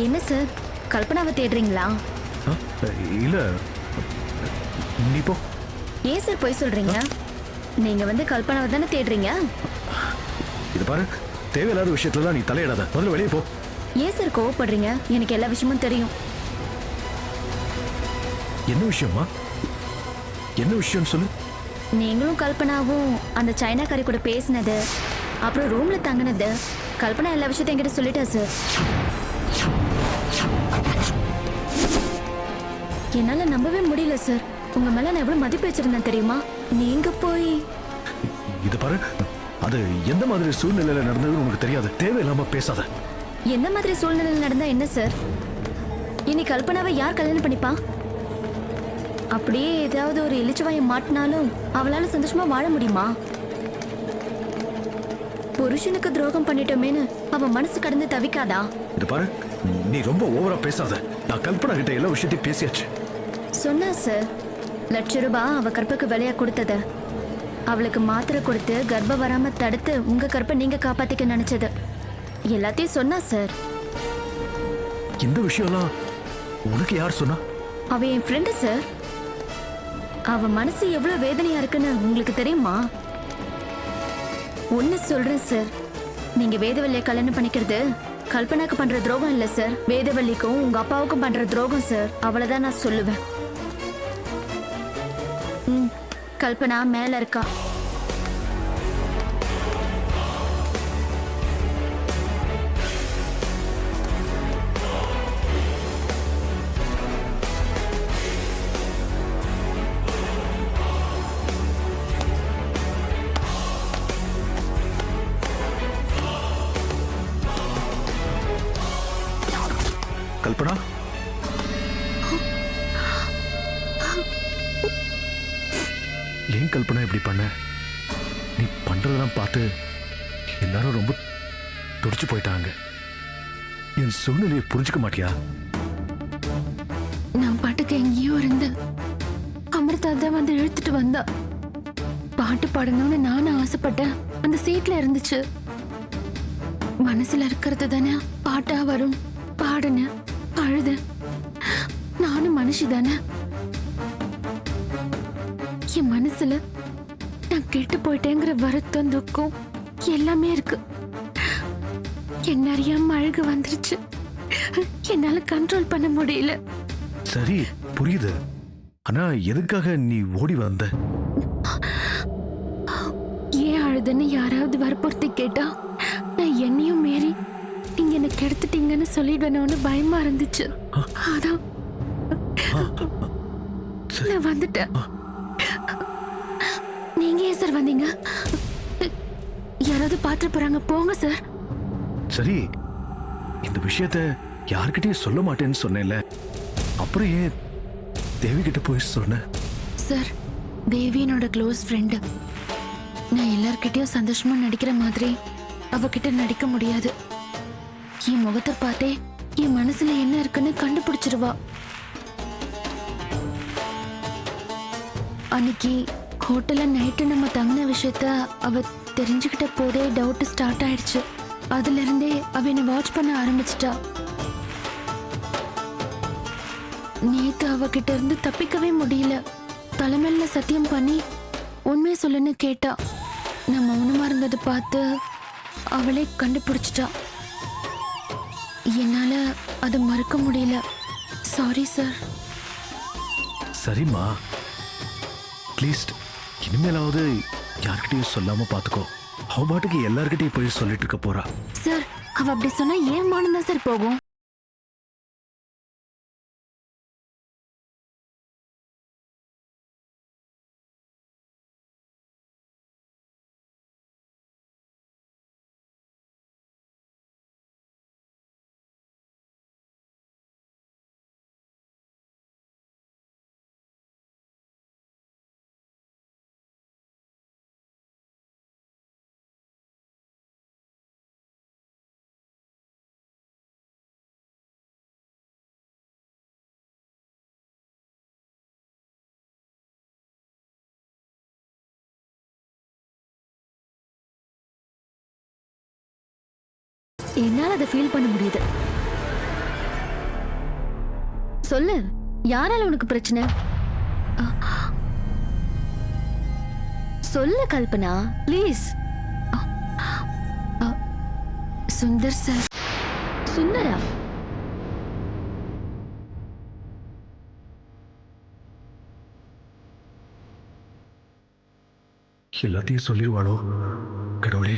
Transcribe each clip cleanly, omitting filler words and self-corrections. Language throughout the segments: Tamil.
என்ன சார், கல்பனாவை தேடுறீங்களா? ஆ, இல்ல நீ போ. ஏன் சார் பொய் சொல்றீங்க? நீங்க வந்து கல்பனாவை தானே தேடுறீங்க? இது பாரு, தேவையில்லாத விஷயத்துல நீ தலையிடாத. முதல்ல வெளியே போ. ஏன் சார் கோவப்படுறீங்க? எனக்கு எல்லா விஷயமும் தெரியும். என்ன விஷயமா? என்ன விஷயம்னு சொல்லு. நீங்களும் கல்பனாவும் அந்த சைனாக்காரி கூட பேசினது, அப்புறம் ரூம்ல தங்கினது, கல்பனா எல்லா விஷயத்தையும் என்கிட்ட சொல்லிட்டா சார். என்னால நம்பவே முடியல சார். உங்க மேல நான் எவ்வளவு மதிப்பு வச்சிருந்தேன் தெரியுமா? நீங்க போய் இது பாரு, அது எந்த மாதிரி சூழ்நிலையில நடந்ததுன்னு உனக்கு தெரியாது. தேவையில்லாம பேசாத. எந்த மாதிரி சூழ்நிலையில் நடந்தா என்ன சார்? இனி கல்பனாவை யார் கல்யாணம் பண்ணிப்பா? அப்படியே ஏதாவது ஒரு இளிச்சவாயம் மாட்டினாலும் அவளால சந்தோஷமா வாழ முடியுமா? புருஷனுக்கு துரோகம் பண்ணிட்டோமேனு அவ மனசு கடந்து தவிக்காதா? இது பாரு, நீ ரொம்ப ஓவரா பேசாத. நான் கல்பனா கிட்ட எல்லா விஷயத்தையும் பேசியாச்சு. சொன்னா சார், ₹1,00,000 அவ கற்புக்கு விலையா கொடுத்தது, அவளுக்கு மாத்திரை கொடுத்து கர்ப்பம் வராம தடுத்து உங்க கற்பை நீங்க காப்பாத்திக்க நினைச்சது எல்லாத்தையும் சொன்னா சார். இந்த விஷயம்லாம் உனக்கு யார் சொன்னா? அவ என் ஃப்ரெண்டு சார். அவ மனசு எவ்வளவு வேதனையா இருக்குன்னு உங்களுக்கு தெரியுமா? ஒன்னு சொல்றேன் சார், நீங்க வேதவல்லியை கல்யாணம் பண்ணிக்கிறது கல்பனாக்கு பண்ற துரோகம் இல்ல சார், வேதவல்லிக்கும் உங்க அப்பாவுக்கும் பண்ற துரோகம் சார். அவ்வளவுதான் நான் சொல்லுவேன். கல்பனா மேல இருக்கா. கல்பனா, ஏன் கல்பனா இப்படி பண்ண? நீ பண்றதெல்லாம் பார்த்து எல்லாரும் ரொம்ப துடிச்சு போயிட்டாங்க. என் சூழ்நிலையை புரிஞ்சுக்க மாட்டியா? நான் பாட்டுக்கு எங்கேயோ இருந்து அமிர்தா தான் வந்து இழுத்துட்டு வந்தா. பாட்டு பாடணும்னு நானும் ஆசைப்பட்டேன். அந்த சீட்ல இருந்துச்சு. மனசுல இருக்கிறது தானே பாட்டா வரும். பாடுன, அழுது. நானும் மனுஷி தானே. என் மனசுல நான் கெட்டு போயிட்டேங்கிற வருத்தம், துக்கம் எல்லாமே இருக்கு. என்ன அறியாம அழுக வந்துருச்சு. என்னால கண்ட்ரோல் பண்ண முடியல. சரி, புரியுது. ஆனா எதுக்காக நீ ஓடி வந்த? ஏன் அழுதுன்னு யாராவது வற்புறுத்தி கேட்டா நான் என்னையும் மீறி நீங்க என்ன கெடுத்துட்டீங்கன்னு சொல்லிடுவேணும்னு பயமா இருந்துச்சு. அதான் நான் வந்துட்டேன். நீங்க ஏன் சார் வந்தீங்க? யாராவது பாத்துட்டு போறாங்க, போங்க சார். சரி, இந்த விஷயத்த யார்கிட்டயும் சொல்ல மாட்டேன்னு சொன்னேன்ல, அப்புறம் ஏன் தேவி கிட்ட போய் சொன்ன? சார், தேவி என்னோட க்ளோஸ் ஃப்ரெண்டு. நான் எல்லார்கிட்டயும் சந்தோஷமா நடிக்கிற மாதிரி அவகிட்ட நடிக்க முடியாது. என் முகத்தை பார்த்தே என் மனசுல என்ன இருக்குன்னு கண்டுபிடிச்சிருவா. அன்னைக்கு ஹோட்டல்ல நைட்டு நம்ம தங்கின விஷயத்த அவ தெரிஞ்சுக்கிட்ட போதே டவுட் ஸ்டார்ட் ஆயிடுச்சு. அதுல இருந்தே அவ என்ன வாட்ச் பண்ண ஆரம்பிச்சிட்டா. நேத்து அவகிட்ட இருந்து தப்பிக்கவே முடியல. தலைமையில சத்தியம் பண்ணி உண்மையை சொல்லுன்னு கேட்டா. நான் மௌனமா இருந்ததை பார்த்து அவளே கண்டுபிடிச்சிட்டா. என்னால அதை மறக்க முடியல. Sorry sir. சரிம்மா, ப்ளீஸ் இனிமேலாவது யார்கிட்டயும் சொல்லாம பாத்துக்கோ. அவ பாட்டுக்கு எல்லார்கிட்டயும் போய் சொல்லிட்டு இருக்க போறா. சார், அவ அப்படி சொன்னா ஏன் மானம் தான் சார் போகும். என்னால அதை ஃபீல் பண்ண முடியுது. சொல்லு, யாரால உனக்கு பிரச்சனை? சொல்லு கல்பனா, ப்ளீஸ். சுந்தர் சார். சுந்தரா? எல்லாத்தையும் சொல்லிடுவாளோ கடவுளே.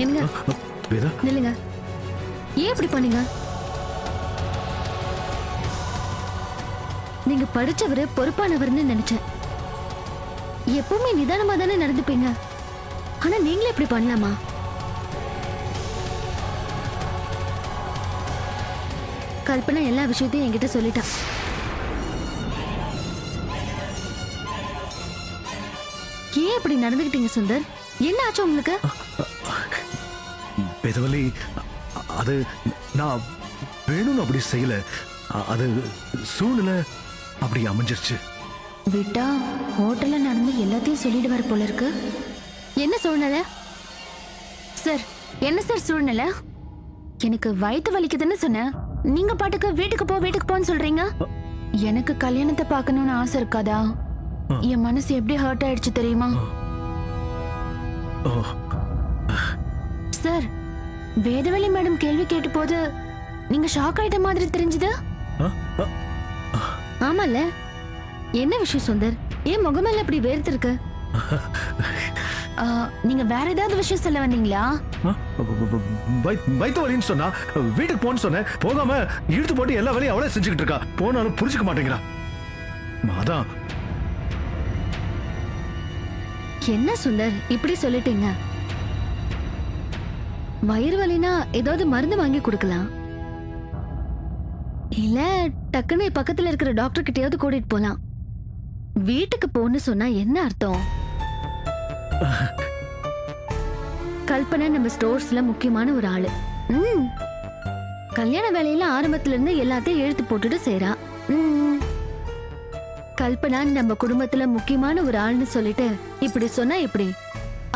என்ன வேதா, நில்லுங்க. ஏன் இப்படி பண்ணீங்க? நீங்க படிச்சவரு, பொறுப்பானவர்னு நினைச்சேன். எப்பவுமே நிதானமா தானே நடந்துப்பீங்க. ஆனா நீங்களே இப்படி பண்ணலாமா? கல்பனா எல்லா விஷயத்தையும் என்கிட்ட சொல்லிட்டா. ஏன் இப்படி நடந்துக்கிட்டீங்க சுந்தர்? என்ன ஆச்சு உங்களுக்கு? வேதவல்லி, அது நான் வேணும்னு அப்படி செய்யல. அது சூழ்நிலை அப்படி அமைஞ்சிருச்சு. விட்டா ஹோட்டல்ல நடந்து எல்லாத்தையும் சொல்லிடுவார் போல இருக்கு. என்ன சூழ்நிலை? சார், என்ன சார் சூழ்நிலை? எனக்கு வயிற்று வலிக்குதுன்னு சொன்னேன். நீங்க பாட்டுக்கு வீட்டுக்கு போன்னு சொல்றீங்க. எனக்கு கல்யாணத்தை பார்க்கணும்னு ஆசை இருக்காதா? என் மனசு எப்படி ஹர்ட் ஆயிடுச்சு தெரியுமா சார்? வேதவல்லி மேடம் கேள்வி கேட்ட போது நீங்க ஷாக் ஆயிட்ட மாதிரி தெரிஞ்சது. ஆமால, என்ன விஷயம் சுந்தர்? ஏன் முகமெல்லாம் இப்படி வேர்த்து இருக்கு? நீங்க வேற ஏதாவது விஷயம் சொல்ல வந்தீங்களா? வயிற்று வலின்னு சொன்னா வீட்டுக்கு போன்னு சொன்னேன். போகாம இழுத்து போட்டு எல்லா வேலையும் அவளே செஞ்சுக்கிட்டு இருக்கா. போனாலும் புரிஞ்சுக்க மாட்டேங்கிறா. அதான். என்ன சுந்தர் இப்படி சொல்லிட்டீங்க? வயிறு வலினா ஏதாவது மருந்து வாங்கி கொடுக்கலாம். இல்ல டக்குன்னு பக்கத்துல இருக்கிற டாக்டர் கிட்டயாவது கூட்டிட்டு போலாம். வீட்டுக்கு போன்னு சொன்னா என்ன அர்த்தம்? கல்பனா நம்ம ஸ்டோர்ஸ்ல முக்கியமான ஒரு ஆளு. கல்யாண வேலையில ஆரம்பத்துல இருந்து எல்லாத்தையும் இழுத்து போட்டுட்டு செய்றா. கல்பனா நம்ம குடும்பத்துல முக்கியமான ஒரு ஆள்னு சொல்லிட்டு இப்படி சொன்னா எப்படி?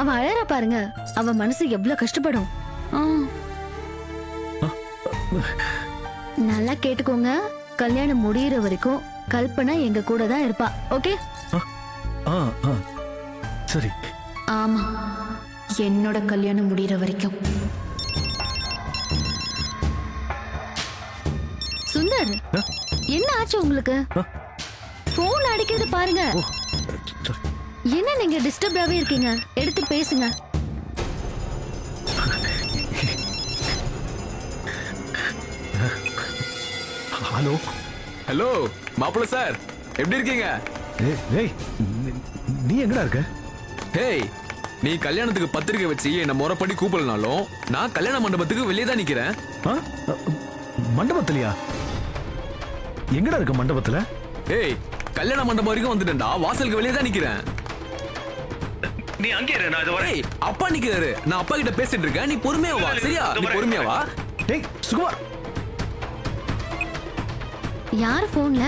அவ அழறா பாருங்க, அவ மனசு எவ்வளவு கஷ்டப்படும். நல்லா கேட்டுக்கோங்க, கல்யாணம் முடியற வரைக்கும் கல்பனா எங்க கூட தான் இருப்பா. ஓகே? சரி. ஆமா, என்னோட கல்யாணம் முடியற வரைக்கும். சுந்தர், என்ன ஆச்சு உங்களுக்கு? போன் அடிக்கிறது பாருங்க. என்ன நீங்க டிஸ்டர்ப்டாவே இருக்கீங்க? எடுத்து பேசுங்க. ஹலோ. ஹலோ மாப்பிள்ள சார், எப்படி இருக்கீங்க? ஏய், நீ எங்கடா இருக்க? ஹேய், நீ கல்யாணத்துக்கு பத்திரிக்கை வச்சு என்ன முறைப்படி கூப்பிடனாலும் நான் கல்யாண மண்டபத்துக்கு வெளியே தான் நிக்கிறேன். மண்டபத்திலயா? எங்கடா இருக்க மண்டபத்துல? ஏய், கல்யாண மண்டபம் வரைக்கும் வந்துட்டேன்டா, வாசலுக்கு வெளியே தான் நிக்கிறேன். நீ அங்கே இரு, நான் இது வரேன். ஏய், அப்பா நிக்கிறாரு, நான் அப்பா கிட்ட பேசிட்டு இருக்கேன். நீ பொறுமையா வா, சரியா? நீ பொறுமையா வா. டேய் சுகுமார். யார் போன்ல?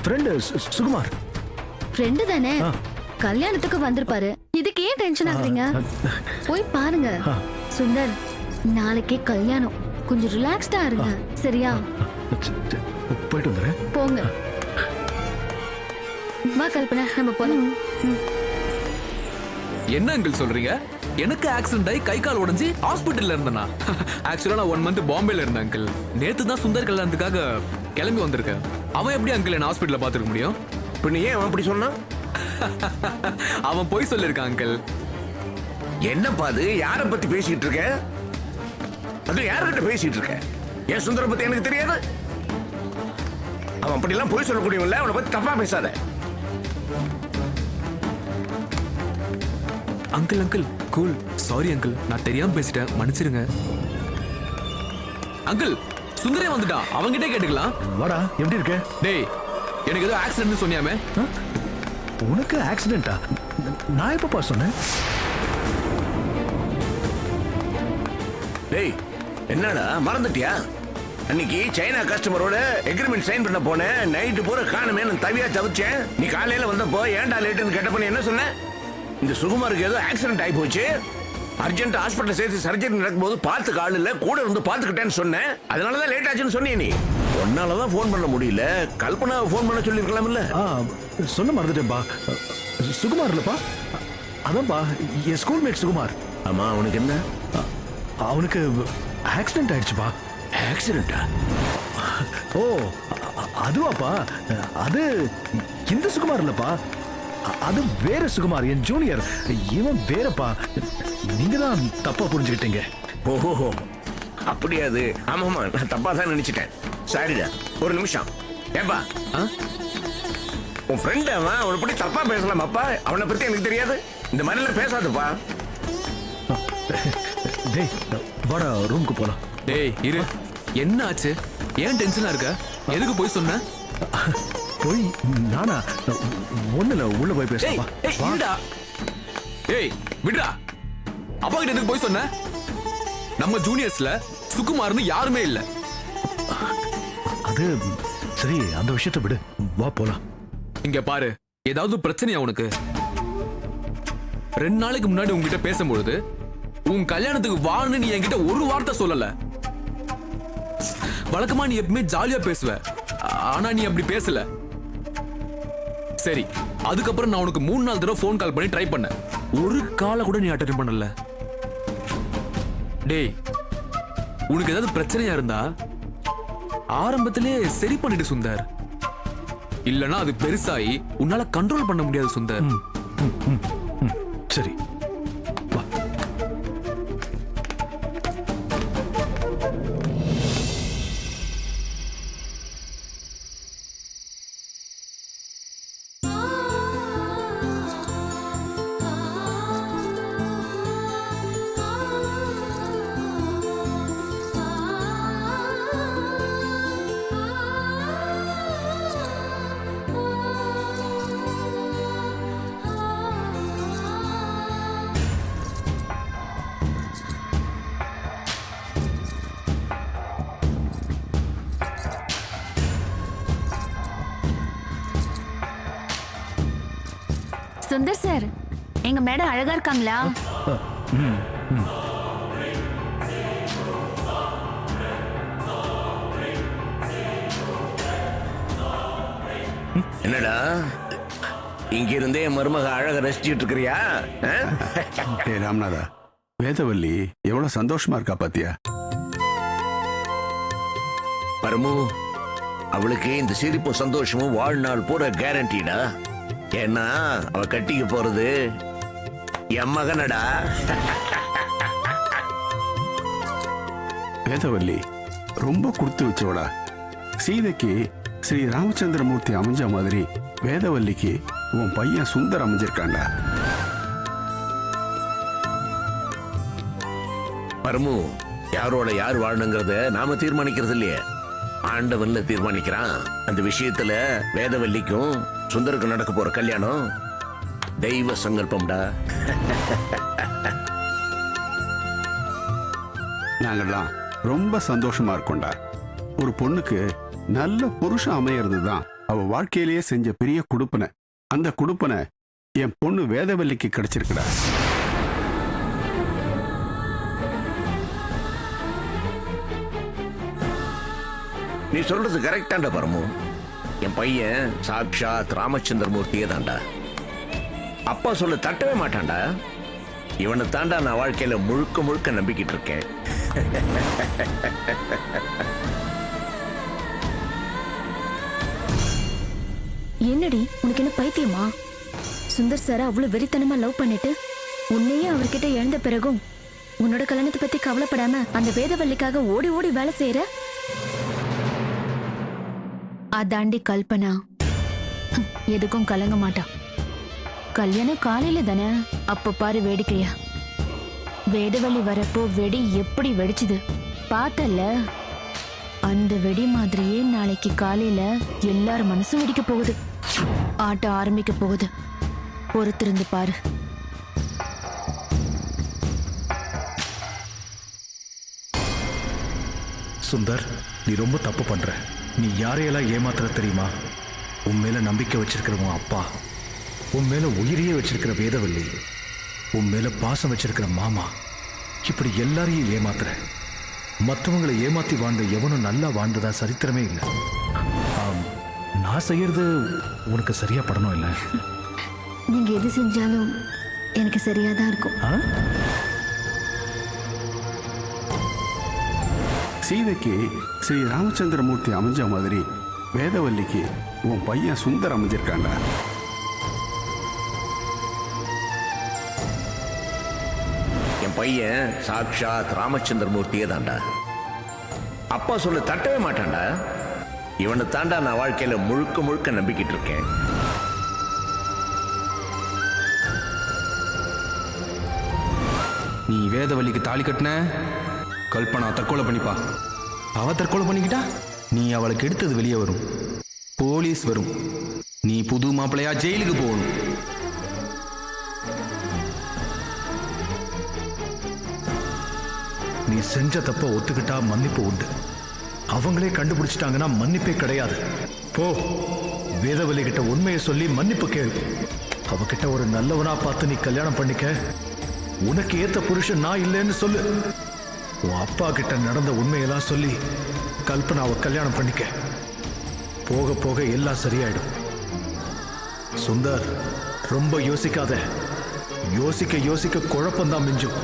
ஃப்ரெண்ட் சுகுமார். ஃப்ரெண்டு தானே, கல்யாணத்துக்கு வந்திருப்பாரு. இதுக்கு ஏன் டென்ஷன் ஆகுறீங்க? போய் பாருங்க. சுந்தர், நாளைக்கே கல்யாணம், கொஞ்சம் ரிலாக்ஸ்டா இருங்க, சரியா? போயிட்டு வந்துடுறேன். போங்க. வா கல்பனா, நம்ம போலாம். என்ன அங்கிள் சொல்றீங்க? எனக்கு ஆக்சிடென்ட் ஆகி கை கால் உடைஞ்சு ஹாஸ்பிட்டல்ல இருந்தேனா? ஆக்சுவலா நான் 1 மந்த் பாம்பேல இருந்தேன் அங்கிள். நேத்து தான் சுந்தர் கல்யாணத்துக்காக கிளம்பி வந்திருக்கேன். அவன் எப்படி அங்கிள் என்ன ஹாஸ்பிட்டல்ல பாத்துக்க முடியும்? பின்ன ஏன் அவன் அப்படி சொன்னான்? அவன் போய் சொல்லிருக்கான் அங்கிள். என்னப்பா அது? யாரை பத்தி பேசிட்டு இருக்க? அது யார்கிட்ட பேசிட்டு இருக்க? என் சுந்தர பத்தி எனக்கு தெரியாது. அவன் அப்படிலாம் போய் சொல்லக்கூடியவன்ல, அவனை பத்தி தப்பா பேசாத. Uncle uncle cool, sorry uncle, நான் தெரியாம பேசிட்டேன், மன்னிச்சிருங்க அங்கிள். சுந்தரே வந்துட்டான், அவன்கிட்ட கேட்டுக்கலாம். வாடா, எப்படி இருக்க? டேய், எனக்கு ஏதோ ஆக்சிடென்ட் சொன்னியாமே? உனக்கு ஆக்சிடென்ட்டா? நான் எப்பப்பா சொன்னேன்? டேய் என்னடா மறந்துட்டியா? அன்னைக்கு சைனா கஸ்டமரோட எக்ரிமெண்ட் சைன் பண்ண போனேன். நைட்டு பூரா காணுமே நான் தவியா தவிச்சேன். நீ காலையில வந்தப்போ ஏன்டா லேட்டுன்னு கேட்டப்ப நீ என்ன சொன்ன? இந்த சுகுமாருக்கு ஏதோ ஆக்சிடென்ட் ஆகி போச்சு, அர்ஜென்ட் ஹாஸ்பிட்டல் சேர்த்து சர்ஜரி நடக்கும்போது பார்த்துக்க ஆள் இல்ல, கூட இருந்து பார்த்துக்கிட்டேன்னு சொன்னேன். அதனாலதான் லேட் ஆச்சுன்னு சொன்னீ. நீ ஒன்னாலதான் ஃபோன் பண்ண முடியல, கல்பனா ஃபோன் பண்ண சொல்லிருக்கலாம்ல. சொல்ல மறந்துட்டேன்பா. சுகுமார் இல்லப்பா, அதான்ப்பா என் ஸ்கூல்மேட் சுகுமார். ஆமா, அவனுக்கு என்ன? அவனுக்கு ஆக்சிடென்ட் ஆயிடுச்சுப்பா. ஆக்சிடென்டா? ஓ அதுவாப்பா, அது இந்த சுகுமார் இல்லப்பா, அது வேற சுகுமார், என் ஜூனியர். இவன் வேறப்பா, நீங்க தான் தப்பா புரிஞ்சுக்கிட்டீங்க. ஓஹோ அப்படியா? அது ஆமாமா, நான் தப்பா தான் நினைச்சிட்டேன். சாரிடா. ஒரு நிமிஷம். ஏப்பா, உன் ஃப்ரெண்ட் அவன், அவனை பத்தி தப்பா பேசலாம் அப்பா. அவனை பத்தி எனக்கு தெரியாது. இந்த மாதிரிலாம் பேசாதப்பா. டேய் வாடா ரூமுக்கு போலாம். டேய் இரு, என்ன ஆச்சு? ஏன் டென்ஷனா இருக்க? எதுக்கு போய் சொன்ன? போய் நானா? ஒண்ணுல உள்ள போய் பேசப்பா. ஏய் விடுடா. அப்பா கிட்ட எதுக்கு போய் சொன்ன? நம்ம ஜூனியர்ஸ்ல சுகுமார்னு யாருமே இல்ல. அது சரி, அந்த விஷயத்தை விடு, வா போலாம். இங்க பாரு, ஏதாவது பிரச்சனையா உனக்கு? 2 நாளைக்கு முன்னாடி உங்ககிட்ட பேசும்பொழுது உன் கல்யாணத்துக்கு வான்னு நீ என்கிட்ட ஒரு வார்த்தை சொல்லல. வழக்கமா நீ எப்பவுமே ஜாலியா பேசுவ, ஆனா நீ அப்படி பேசல. சரி, அதுக்கப்புறம் நான் உனக்கு 3-4 தடவை ஃபோன் கால் பண்ணி ட்ரை பண்ணேன். ஒரு காலை கூட நீ அட்டெண்ட் பண்ணல. டேய், உனக்கு ஏதாவது பிரச்சனையா இருந்தா ஆரம்பத்திலே சரி பண்ணிட்டு சுந்தர், இல்லனா அது பெருசாகி உன்னால கண்ட்ரோல் பண்ண முடியாது சுந்தர். சரி வா. சுந்தர் சார், எங்க மேடம் அழகா இருக்காங்களா? என்னடா இங்க இருந்தே என் மருமக அழக ரசிச்சுட்டு இருக்கிறியா? ஏ ராமநாதா, வேதவல்லி எவ்வளவு சந்தோஷமா இருக்கா பாத்தியா? பரமு, அவளுக்கு இந்த சிரிப்பு சந்தோஷமும் வாழ்நாள் பூரா கேரண்டிடா. ஏன்னா அவ கட்டிக்க போறது என் மகனடா. வேதவல்லி ரொம்ப கொடுத்து வச்சோடா. சீதைக்கு ஸ்ரீ ராமச்சந்திரமூர்த்தி அமைஞ்ச மாதிரி வேதவல்லிக்கு உன் பையன் சுந்தர் அமைஞ்சிருக்காண்டா. பரமு, யாரோட யார் வாழணுங்கிறத நாம தீர்மானிக்கிறது இல்லையே, ஆண்டவன்ல தீர்மானிக்கிறான். அந்த விஷயத்துல வேதவல்லிக்கும் சுந்தருக்கு நடக்க போற கல்யாணம் தெய்வ சங்கல்பம்டா. நாங்கெல்லாம் ரொம்ப சந்தோஷமா இருக்கோம்டா. ஒரு பொண்ணுக்கு நல்ல புருஷன் அமையிறது தான் அவ வாழ்க்கையிலேயே செஞ்ச பெரிய குடுப்பனை. அந்த குடுப்பனை என் பொண்ணு வேதவல்லிக்கு கிடைச்சிருக்குடா. நீ சொல்றது கரெக்டாண்டா பரமு. என் பையன் சாட்சாத் ராமச்சந்திரமூர்த்தியே தாண்டா. அப்பா சொல்ல தட்டவே மாட்டான்டா. இவனை தாண்டா நான் வாழ்க்கையில முழுக்க முழுக்க நம்பிக்கிட்டு இருக்கேன். என்னடி, உனக்கு என்ன பைத்தியமா? சுந்தர் சார அவ்வளவு வெறித்தனமா லவ் பண்ணிட்டு உன்னையே அவர்கிட்ட இழந்த பிறகும் உன்னோட கல்யாணத்தை பத்தி கவலைப்படாம அந்த வேதவல்லிக்காக ஓடி ஓடி வேலை செய்யற. அதாண்டி கல்பனா, எதுக்கும் கலங்க மாட்டா. கல்யாணம் காலையில தானே, அப்ப பாரு வேடிக்கையா. வேதவள்ளி வரப்போ வெடி எப்படி வெடிச்சுது பார்த்தல? அந்த வெடி மாதிரியே நாளைக்கு காலையில எல்லார் மனசும் வெடிக்க போகுது. ஆட்டம் ஆரம்பிக்க போகுது, பொறுத்திருந்து பாரு. சுந்தர், நீ ரொம்ப தப்பு பண்ற. நீ யாரையெல்லாம் ஏமாத்துற தெரியுமா? உன் மேல நம்பிக்கை வச்சிருக்கிற உன் அப்பா, உன் மேல உயிரையே வச்சிருக்கிற வேதவல்லி, உன் மேல பாசம் வச்சிருக்கிற மாமா, இப்படி எல்லாரையும் ஏமாத்துற. மற்றவங்களை ஏமாத்தி வாழ்ந்த எவனும் நல்லா வாழ்ந்ததா சரித்திரமே இல்லை. நான் செய்யறது உனக்கு சரியா படணும் இல்லை? நீங்க எது செஞ்சாலும் எனக்கு சரியா தான் இருக்கும். சீதைக்கு ஸ்ரீ ராமச்சந்திரமூர்த்தி அமைஞ்ச மாதிரி வேதவல்லிக்கு உன் பையன் சுந்தர் அமைஞ்சிருக்காண்டா. என் பையன் சாட்சாத் ராமச்சந்திரமூர்த்தியே தாண்டா. அப்பா சொல்ல தட்டவே மாட்டான்டா. இவனை தாண்டா நான் வாழ்க்கையில முழுக்க முழுக்க நம்பிக்கிட்டு இருக்கேன். நீ வேதவல்லிக்கு தாலி கட்டின, கல்பனா தற்கொலை பண்ணிப்பா. அவ தற்கொலை பண்ணிக்கிட்டா நீ அவளுக்கு எடுத்தது வெளியே வரும், போலீஸ் வரும், நீ புது மாப்பிள்ளையா ஜெயிலுக்கு போகணும். நீ செஞ்ச தப்ப ஒத்துக்கிட்டா மன்னிப்பு உண்டு. அவங்களே கண்டுபிடிச்சிட்டாங்கன்னா மன்னிப்பே கிடையாது. போ, வேதவல்லி கிட்ட உண்மையை சொல்லி மன்னிப்பு கேளு. அவகிட்ட ஒரு நல்லவனா பார்த்து நீ கல்யாணம் பண்ணிக்க. உனக்கு ஏத்த புருஷன் நான் இல்லைன்னு சொல்லு. உன் அப்பா கிட்ட நடந்த உண்மையெல்லாம் சொல்லி கல்பனாவை கல்யாணம் பண்ணிக்க. போக போக எல்லாம் சரியாயிடும். சுந்தர், ரொம்ப யோசிக்காத. யோசிக்க யோசிக்க குழப்பம்தான் மிஞ்சும்.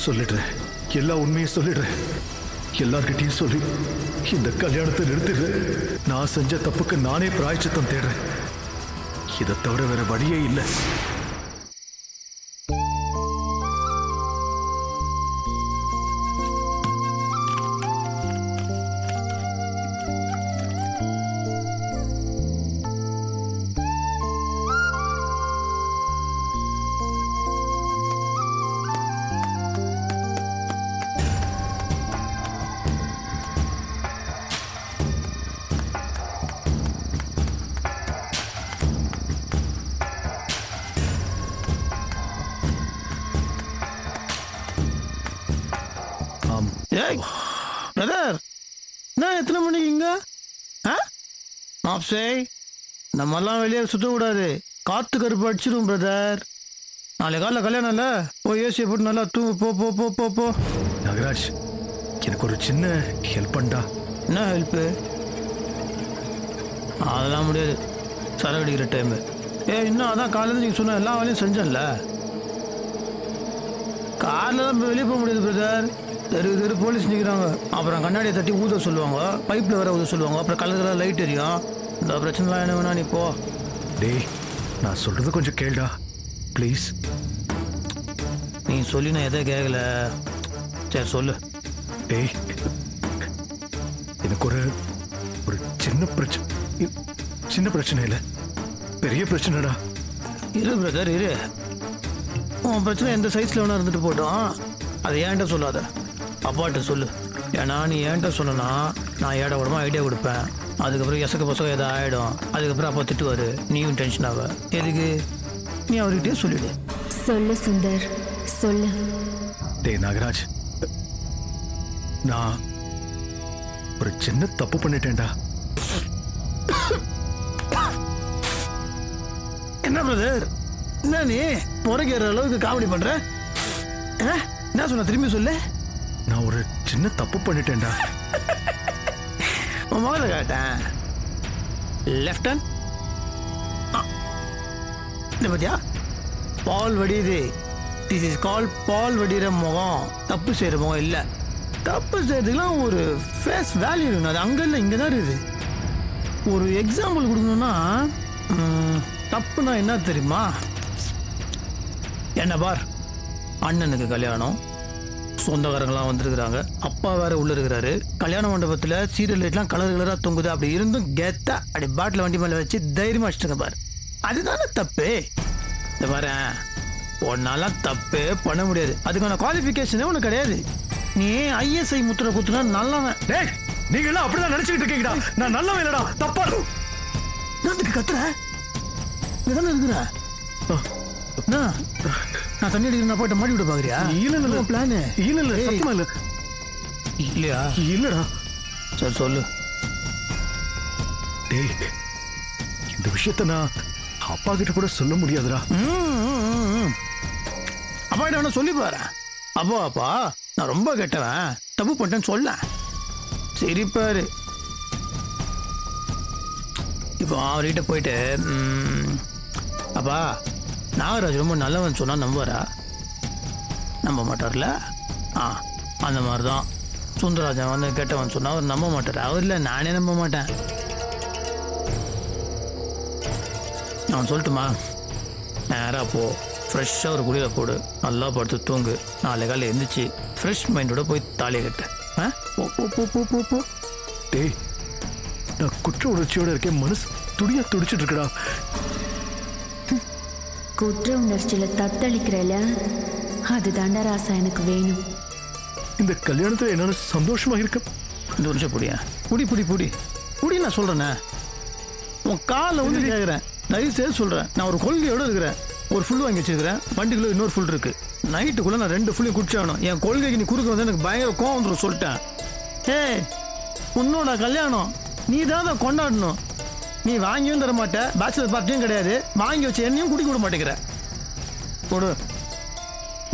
சொல்லிடுறேன், எல்லா உண்மையும் சொல்லிடுறேன். எல்லார்கிட்டையும் சொல்லி இந்த கல்யாணத்தை நிறுத்திடுறேன். நான் செஞ்ச தப்புக்கு நானே பிராயச்சித்தம் தேடுறேன். இதை தவிர வேற வழியே இல்லை. பிரதர், நான் எத்தனை மணிக்கு இங்க? மாப்சே, நம்மெல்லாம் வெளியே சுற்றக்கூடாது. காத்து கருப்பு அடிச்சிடும் பிரதர். நாளை காலைல கல்யாணம் இல்லை, போய் ஏசியை போட்டு நல்லா தூங்கு. போ போ போ போ போ. நாகராஜ், எனக்கு ஒரு சின்ன ஹெல்ப் பண்ணா. என்ன ஹெல்ப்பு? அதெல்லாம் முடியாது, சரக்கு அடிக்கிற டைமு. இன்னும் அதான் காலையில் நீங்கள் சொன்ன எல்லா வேலையும் செஞ்சேன்ல. காரில் தான் வெளியே போக முடியாது பிரதர். தெரு போலீஸ் நிற்கிறாங்க. அப்புறம் கண்ணாடியை தட்டி ஊத சொல்லுவாங்க, பைப்பில் வேற ஊத சொல்லுவாங்க. அப்புறம் கலர் லைட் எரியும். இந்த பிரச்சனைலாம் என்ன வேணா நீ போ. டேய், நான் சொல்றது கொஞ்சம் கேளுடா ப்ளீஸ். நீ சொல்லி நான் எதை கேட்கல. சரி சொல்லு. டேய், எனக்கு ஒரு சின்ன பிரச்சனை இல்லை, பெரிய பிரச்சனைடா. இரு பிரதர் இரு. உன் பிரச்சனை எந்த சைஸில் வேணா இருந்துட்டு போட்டோம். அதை ஏன்ட்ட சொல்லாத, அப்பாட்ட சொல்லு. ஏன்னா நீ ஏன்ட்ட சொன்னா நான் ஏட கூடமா ஐடியா கொடுப்பேன். அதுக்கப்புறம் எசக்க பசங்க எதாவது ஆகிடும். அதுக்கப்புறம் அப்பா திட்டுவார், நீயும் டென்ஷன் ஆவ. எதுக்கு? நீ அவர்கிட்டயே சொல்லிடு. சொல்லு சுந்தர், சொல்லு. டேய் நாகராஜ், நான் ஒரு சின்ன தப்பு பண்ணிட்டேன்டா. என்ன பிரதர், என்ன நீ முறைக்கிற அளவுக்கு காமெடி பண்ற? என்ன சொன்ன, திரும்பி சொல்லு. நான் ஒரு சின்ன தப்பு பண்ணிட்டேன்டா. உன் மகளை கேட்டேன். லெஃப்ட் ஹேண்ட் இந்த பத்தியா பால் வடியுது. திஸ் இஸ் கால் பால் வடிகிற முகம். தப்பு செய்கிற முகம் இல்லை. தப்பு செய்யறதுக்குலாம் ஒரு ஃபேஸ் வேல்யூ இருக்கணும். அது அங்கே இல்லை, இங்கே தான் இருக்குது. ஒரு எக்ஸாம்பிள் கொடுக்கணும்னா, தப்புனா என்ன தெரியுமா? என்ன பார், அண்ணனுக்கு கல்யாணம், சொந்தக்காரங்களாம் வந்துருக்குறாங்க, அப்பா வேற உள்ள இருக்கிறாரு, கல்யாண மண்டபத்தில் சீரியல் லைட்லாம் கலர் கலராக தொங்குது. அப்படி இருந்தும் கெத்தா அப்படி பாட்டில் வண்டி மேலே வச்சு தைரியமாக வச்சுட்டுங்க பாரு. அதுதானே தப்பு. இந்த பாரு, ஒன்னாலாம் தப்பே பண்ண முடியாது. அதுக்கான குவாலிஃபிகேஷனே ஒன்று கிடையாது. நீ ஐஎஸ்ஐ முத்திரை குத்துனா நல்லவன். டேய், நீங்க எல்லாம் அப்படிதான் நினைச்சுக்கிட்டு இருக்கீங்கடா. நான் நல்லவன் இல்லடா, தப்பா. என்னத்துக்கு கத்துற இதானே இருக்கிற என்ன? நான் தண்ணி அடிக்கிறேன் போயிட்டு மாட்டி விட பாக்குறியா? இல்ல பிளானு இல்ல சத்தியமா இல்ல இல்லையா? இல்லடா. சரி சொல்லு. டேய், இந்த விஷயத்த நான் அப்பா கிட்ட கூட சொல்ல முடியாதுடா. அப்பா கிட்ட வேணா சொல்லி பாரு. அப்பா நான் ரொம்ப கெட்டவன், தப்பு பண்ணிட்டேன்னு சொல்ல. சரி பாரு. இப்போ அவர்கிட்ட போயிட்டு அப்பா நாகராஜ் ரொம்ப நல்லவன் சொன்னா நம்புவாரா? நம்ப மாட்டார்ல. அந்த மாதிரி தான் சுந்தரராஜன் வந்து கெட்டவன் சொன்னா அவர் நம்ப மாட்டார். அவர் இல்லை, நானே நம்ப மாட்டேன். நான் சொல்லட்டுமா? நேராக போ, ஃப்ரெஷ்ஷாக ஒரு குடியில் போடு, நல்லா படுத்து தூங்கு. நாளை காலையில் எழுந்திரிச்சு ஃப்ரெஷ் மைண்டோட போய் தாலியை கட்டு. போ போ போ போ போ போ. டேய், நான் குற்ற உணர்ச்சியோட இருக்கேன். மனசு துடியா துடிச்சிட்டு இருக்கடா. குற்ற உணர்ச்சியில தத்தளிக்கிறல, அது ராசா எனக்கு வேணும். இந்த கல்யாணத்துல என்னால சந்தோஷமா இருக்க. இந்த ஒரு நிமிஷம் புடியா, புடி புடி புடி புடி. நான் சொல்றேனே, உன் காலில் வந்து கேட்குறேன், தயவு செய்து சொல்றேன். நான் ஒரு கொள்கையோட இருக்கிறேன். ஒரு ஃபுல் வாங்கி வச்சிருக்கிறேன், வண்டிக்குள்ள இன்னொரு ஃபுல் இருக்கு. நைட்டுக்குள்ள நான் 2 ஃபுல்லையும் குடிச்சாகணும். என் கொள்கைக்கு நீ குறுக்க வந்து எனக்கு பயங்கர கோவம் வந்துடும் சொல்லிட்டேன். உன்னோட கல்யாணம் நீ தான் கொண்டாடணும். நீ வாங்கியும் தர மாட்டே, பேச்சுலர் பார்ட்டியும் கிடையாது, வாங்கி வச்ச எண்ணையும் குடிக்க விட மாட்டேங்கிற. கொடு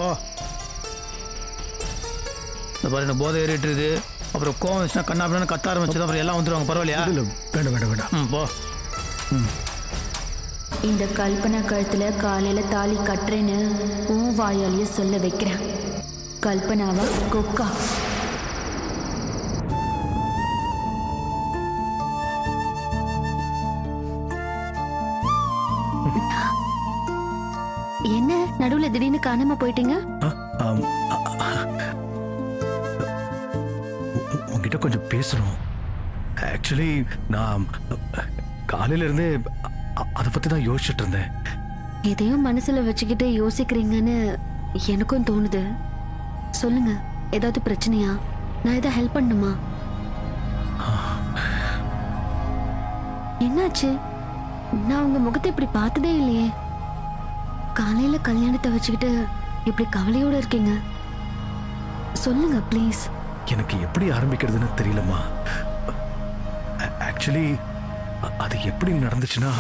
ஓ. இந்த பாரு, எனக்கு போதை ஏறிட்டுருது. அப்புறம் கோவம் வச்சுனா கண்ணாப்பின்னு கத்த ஆரம்பிச்சது, அப்புறம் எல்லாம் வந்துடுவாங்க. பரவாயில்லையா? இல்ல, வேண்டாம் வேண்டாம் வேண்டாம். போ. இந்த கல்பனா கழுத்துல காலையில தாலி கட்டுறேன்னு உன் வாயாலேயே சொல்ல வைக்கிறேன். கல்பனாவா கொக்கா? என்ன நடுவுல திடீர்னு காணாம போயிட்டீங்க? உங்ககிட்ட கொஞ்சம் பேசணும். ஆக்சுவலி நான் காலையில இருந்தே அதை பத்தி தான் யோசிச்சுட்டு இருந்தேன். எதையும் மனசுல வச்சுக்கிட்டு யோசிக்கிறீங்கன்னு எனக்கும் தோணுது. சொல்லுங்க, ஏதாவது பிரச்சனையா? நான் ஏதாவது ஹெல்ப் பண்ணுமா? என்னாச்சு? நான் உங்க முகத்தை இப்படி பார்த்ததே இல்லையே. காலையில கல்யாணத்தை வச்சுக்கிட்டு இப்படி கவலையோட இருக்கீங்க. சொல்லுங்க ப்ளீஸ். எனக்கு எப்படி ஆரம்பிக்கிறதுன்னு தெரியலம்மா. ஆக்சுவலி அது எப்படி நடந்துச்சுன்னா,